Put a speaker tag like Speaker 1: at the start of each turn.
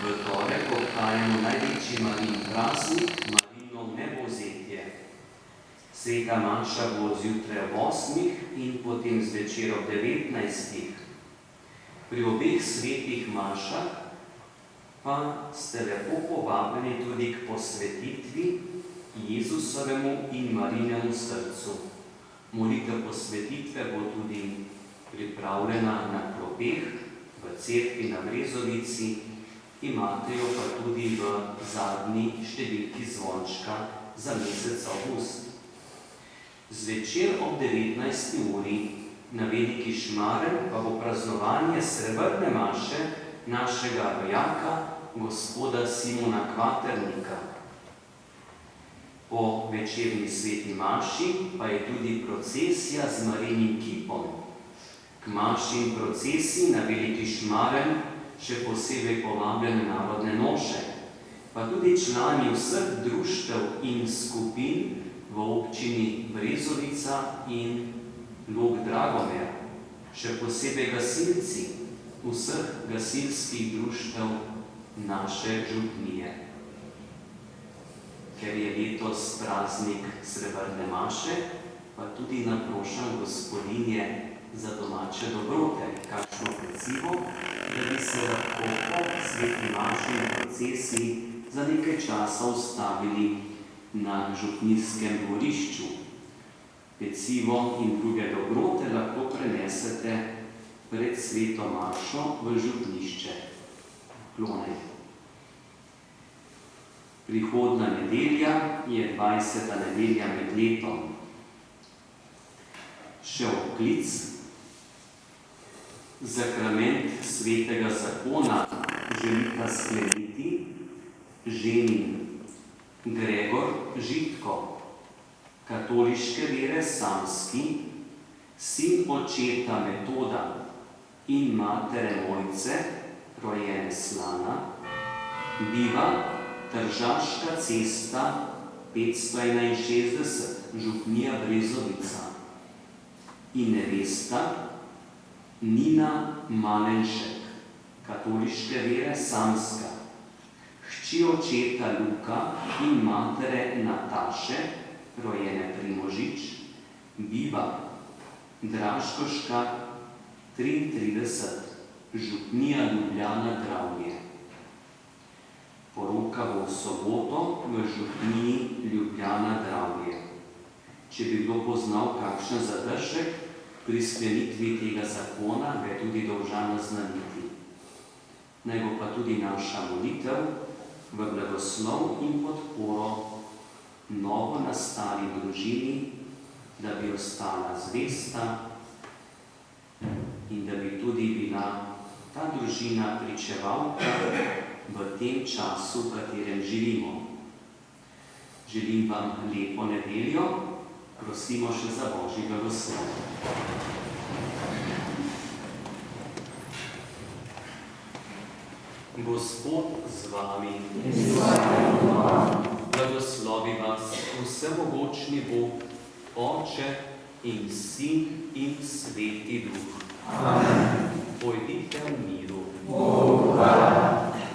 Speaker 1: V torek obhajamo največji Marijin praznik, Marijino vnebovzetje. Sveta maša bo zjutraj ob 8 in potem zvečer ob 19. Pri obeh svetih mašah pa ste lepo povabljeni tudi k posvetitvi Jezusovemu in Marijinemu srcu. Molitev posvetitve bo tudi pripravljena na klopeh v cerkvi na Brezovici, imate jo pa tudi v zadnji številki zvončka za mesec avgust. Zvečer ob 19. uri na Veliki Šmaren pa bo praznovanje srebrne maše našega rojaka, gospoda Simona Kvaternika. Po večerni sveti maši pa je tudi procesija z Marijinim kipom. K maši in procesiji na Veliki Šmaren še posebej povabljene narodne noše, pa tudi člani vseh društev in skupin v občini Brezovica in Log Dragomer, še posebej gasilci vseh gasilskih društev naše župnije. Ker je letos praznik srebrne maše, pa tudi naprošam gospodinje za domače dobrote, kakšno pecivo, da bi se lahko po sveti maši in procesiji za nekaj časa ustavili na župnijskem dvorišču. Pecivo in druge dobrote lahko prenesete pred sveto mašo v župnišče. Klone. Prihodna nedelja je 20. nedelja med letom. Še oklic. Zakrament svetega zakona želita skleniti ženin Gregor Žitko, katoliške vere samski, sin očeta Metoda in matere Mojce, rojene Slana, biva Tržaška cesta 561, župnija Brezovica, in nevesta Nina Malenšek, katoliške vere samska, hči očeta Luka in matere Nataše, rojene Primožič, biva Draškoška 33, župnija Ljubljana Dravje. Poroka bo v soboto v župniji Ljubljana Dravje. Če bi kdo poznal kakšen zadržek pri sklenitvi tega zakona, ga je tudi dolžan naznaniti. Naj bo pa tudi naša molitev v blagoslov in podporo novo nastali družini, da bi ostala zvesta in da bi tudi bila ta družina pričevalka v tem času, v katerem živimo. Želim vam lepo nedeljo, prosimo še za Božji blagoslov. Gospod z vami, blagoslovi vas vsemogočni Bog, Oče in Sin in Sveti Duh. Amen. Pojdite v miru. Hvala.